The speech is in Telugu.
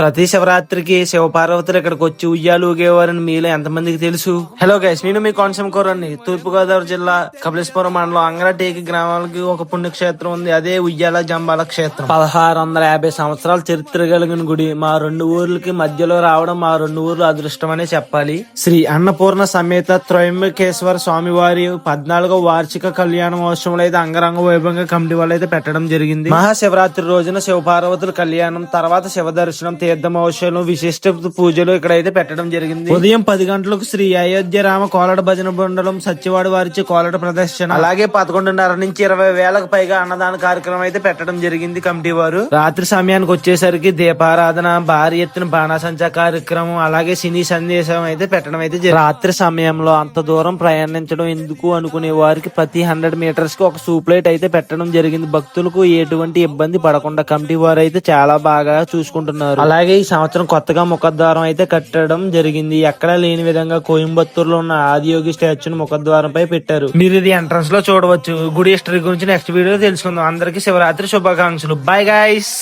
ప్రతి శివరాత్రికి శివపార్వతులు ఇక్కడికి వచ్చి ఉయ్యాలు ఊగేవారని మీలో ఎంతమందికి తెలుసు? హలో గైస్, నేను మీ కోనసీమ కూరని. తూర్పుగోదావరి జిల్లా కపిలేశ్వరం మండలం అంగరటేకి గ్రామాలకి ఒక పుణ్యక్షేత్రం ఉంది. అదే ఉయ్యాల జంబాల క్షేత్రం. 1650 సంవత్సరాల చరిత్ర కలిగిన గుడి. మా రెండు ఊర్లకి మధ్యలో రావడం మా రెండు ఊర్లు అదృష్టమనే చెప్పాలి. శ్రీ అన్నపూర్ణ సమేత త్రయంబకేశ్వర స్వామి వారి 14వ వార్షిక కళ్యాణ మహోత్సవంలో అయితే అంగరంగ వైభవంగా కమిటీ వాళ్ళు అయితే పెట్టడం జరిగింది. మహాశివరాత్రి రోజున శివపార్వతుల కళ్యాణం, తర్వాత శివ దర్శనం, తీర్థ మహోత్సవం, విశిష్ట పూజలు ఇక్కడైతే పెట్టడం జరిగింది. ఉదయం 10 గంటలకు శ్రీ అయోధ్య రామ కోలట భజన మండలం సత్యవాడ వారిచే కోలట ప్రదర్శన, అలాగే 11:30 నుంచి 20,000కు పైగా అన్నదాన కార్యక్రమం అయితే పెట్టడం జరిగింది కమిటీ వారు. రాత్రి సమయానికి వచ్చేసరికి దీపారాధన, భారీ ఎత్తున బాణాసంచా కార్యక్రమం, అలాగే సినీ సందేశం అయితే పెట్టడం అయితే జరిగింది. రాత్రి సమయంలో అంత దూరం ప్రయాణించడం ఎందుకు అనుకునే వారికి ప్రతి 100 మీటర్స్ కి ఒక సూప్ లైట్ అయితే పెట్టడం జరిగింది. భక్తులకు ఎటువంటి ఇబ్బంది పడకుండా కమిటీ వారు అయితే చాలా బాగా చూసుకుంటున్నారు. అలాగే ఈ సంవత్సరం కొత్తగా ముఖద్వారం అయితే కట్టడం జరిగింది. ఎక్కడా లేని విధంగా కోయంబత్తూరులో ఉన్న ఆదియోగి స్టాచ్యూని ముఖద్వారం పై పెట్టారు. మీరు ఇది ఎంట్రన్స్ లో చూడవచ్చు. గుడి హిస్టరీ గురించి నెక్స్ట్ వీడియో తెలుసుకుందాం. అందరికీ శివరాత్రి శుభాకాంక్షలు. Bye guys.